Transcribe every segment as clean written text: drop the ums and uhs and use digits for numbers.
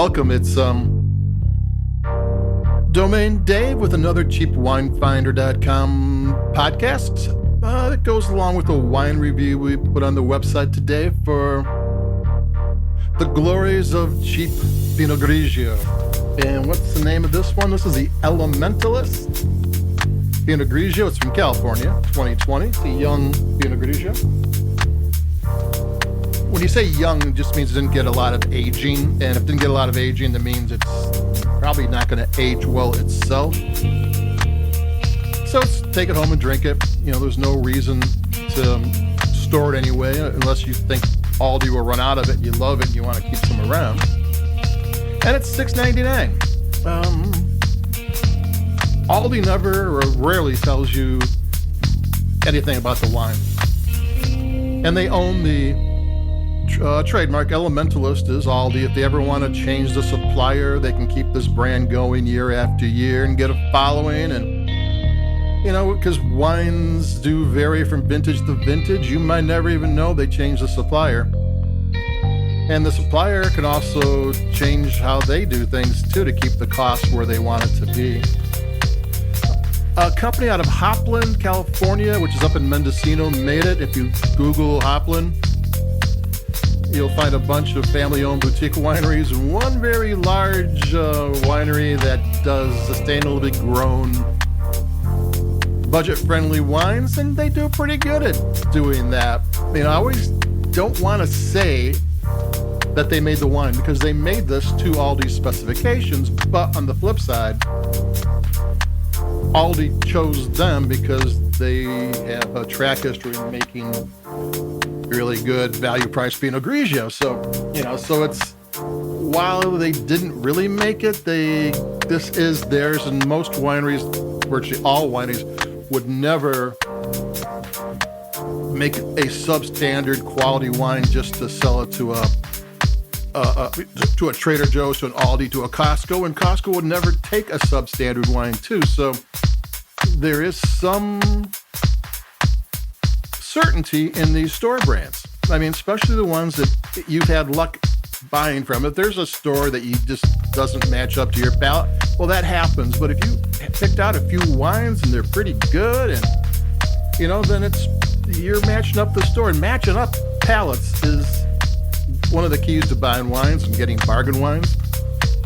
welcome. It's Domain Dave with another cheapwinefinder.com podcast that goes along with the wine review we put on the website today for the glories of cheap Pinot Grigio. And what's the name of this one? This is the Elementalist Pinot Grigio. It's from California, 2020. It's a young Pinot Grigio. When you say young, it just means it didn't get a lot of aging. And if it didn't get a lot of aging, that means it's probably not going to age well itself. So take it home and drink it. You know, there's no reason to store it anyway, unless you think ALDI will run out of it, you love it, and you want to keep some around. And it's $6.99. ALDI never or rarely tells you anything about the wine. And they own the trademark. Elementalist is ALDI. If they ever want to change the supplier, they can keep this brand going year after year and get a following. And, you know, because wines do vary from vintage to vintage, you might never even know they changed the supplier. And the supplier can also change how they do things, too, to keep the cost where they want it to be. A company out of Hopland, California, which is up in Mendocino, made it. If you Google Hopland, you'll find a bunch of family-owned boutique wineries and one very large winery that does sustainably grown, budget-friendly wines, and they do pretty good at doing that. You know, I always don't want to say that they made the wine because they made this to ALDI specifications, but on the flip side, ALDI chose them because they have a track history in making really good value-priced Pinot Grigio. So, you know, so it's, while they didn't really make it, this is theirs, and most wineries, virtually all wineries, would never make a substandard quality wine just to sell it to a Trader Joe's, to an ALDI, to a Costco, and Costco would never take a substandard wine too. So there is some certainty in these store brands. I mean, especially the ones that you've had luck buying from. If there's a store that you just doesn't match up to your palate, well, that happens. But if you picked out a few wines and they're pretty good, and you know, then you're matching up the store. And matching up palates is one of the keys to buying wines and getting bargain wines.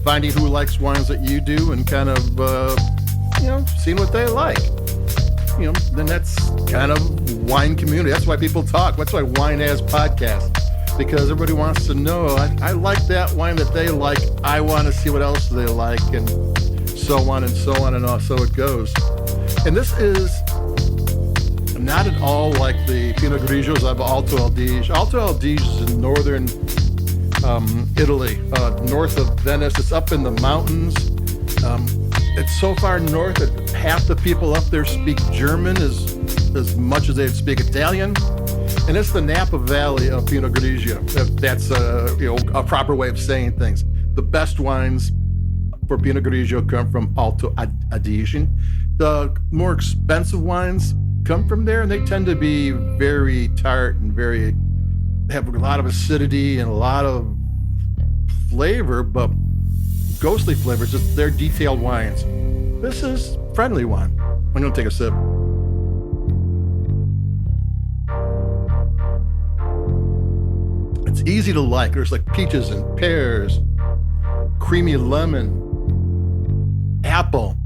Finding who likes wines that you do and kind of seeing what they like. You know, then that's kind of wine community. That's why people talk. That's why wine has podcasts, because everybody wants to know, I like that wine that they like. I want to see what else they like, and so on and so on, and so it goes. And this is not at all like the Pinot Grigios of Alto Adige. Alto Adige is in northern Italy, north of Venice. It's up in the mountains. It's so far north that half the people up there speak German as much as they speak Italian. And it's the Napa Valley of Pinot Grigio. That's a proper way of saying things. The best wines for Pinot Grigio come from Alto Adige. The more expensive wines come from there, and they tend to be very tart and they have a lot of acidity and a lot of flavor, but ghostly flavors. They're detailed wines. This is friendly wine. I'm going to take a sip. It's easy to like. There's like peaches and pears, creamy lemon, apple.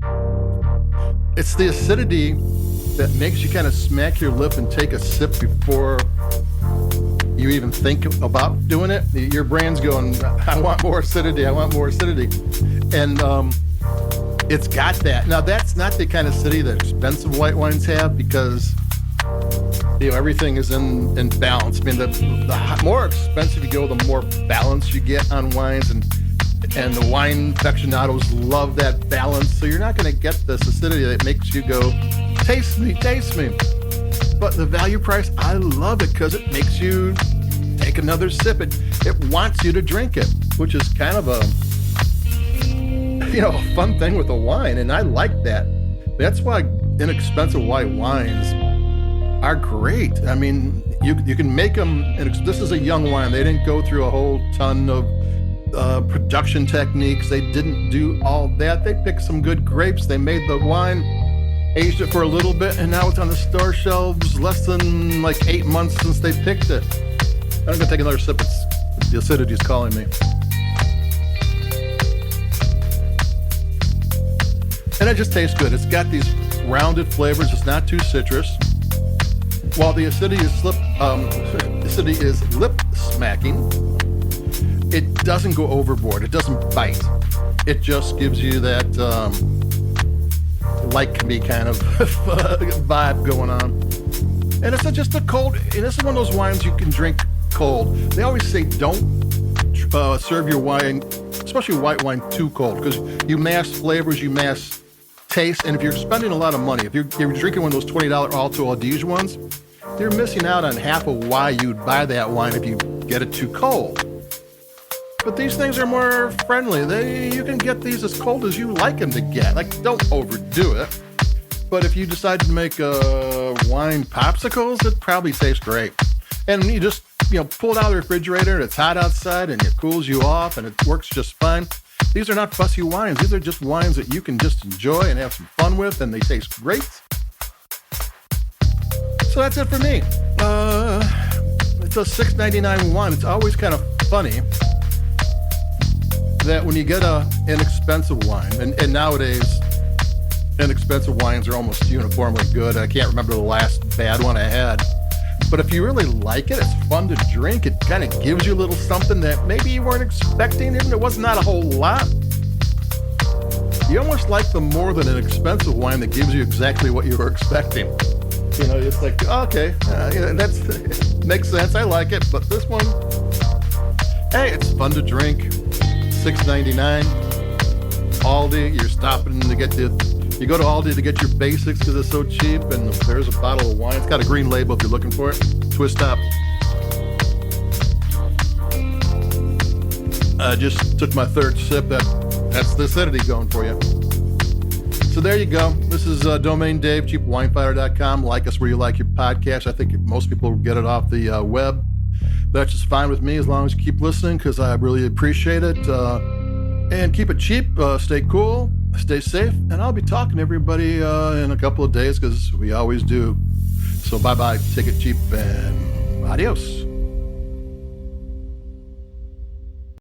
It's the acidity that makes you kind of smack your lip and take a sip before you even think about doing it. Your brain's going, I want more acidity, I want more acidity. And it's got that. Now, that's not the kind of acidity that expensive white wines have, because everything is in balance. I mean, the more expensive you go, the more balance you get on wines, and the wine aficionados love that balance. So you're not going to get this acidity that makes you go, taste me, taste me. But the value price, I love it because it makes you take another sip. It wants you to drink it, which is kind of a fun thing with a wine, and I like that. That's why inexpensive white wines are great. I mean, you can make them. This is a young wine. They didn't go through a whole ton of production techniques. They didn't do all that. They picked some good grapes. They made the wine, aged it for a little bit, and now it's on the store shelves less than like 8 months since they picked it. I'm going to take another sip. The acidity's calling me. And it just tastes good. It's got these rounded flavors. It's not too citrus. While the acidity is lip smacking, it doesn't go overboard. It doesn't bite. It just gives you that like me kind of vibe going on. And it's just a cold, and this is one of those wines you can drink cold. They always say don't serve your wine, especially white wine, too cold, because you mask flavors, you mask taste, and if you're spending a lot of money, if you're drinking one of those $20 Alto Adige ones, you're missing out on half of why you'd buy that wine if you get it too cold. But these things are more friendly. You can get these as cold as you like them to get. Like, don't overdo it. But if you decide to make wine popsicles, it probably tastes great. And you just, pull it out of the refrigerator, and it's hot outside, and it cools you off, and it works just fine. These are not fussy wines. These are just wines that you can just enjoy and have some fun with, and they taste great. So that's it for me. It's a $6.99 wine. It's always kind of funny that when you get an inexpensive wine, and nowadays inexpensive wines are almost uniformly good. I can't remember the last bad one I had. But if you really like it, it's fun to drink. It kind of gives you a little something that maybe you weren't expecting, even it was not a whole lot. You almost like them more than an expensive wine that gives you exactly what you were expecting. It's like, okay, that makes sense. I like it. But this one, hey, it's fun to drink. $6.99. Aldi, you're stopping to get you go to Aldi to get your basics because it's so cheap, and there's a bottle of wine. It's got a green label if you're looking for it. Twist top. I just took my third sip. That's the acidity going for you. So there you go. This is Domain Dave, cheapwinefighter.com. Like us where you like your podcast. I think most people get it off the web. That's just fine with me as long as you keep listening, because I really appreciate it. And keep it cheap. Stay cool. Stay safe. And I'll be talking to everybody in a couple of days, because we always do. So bye-bye. Take it cheap and adios.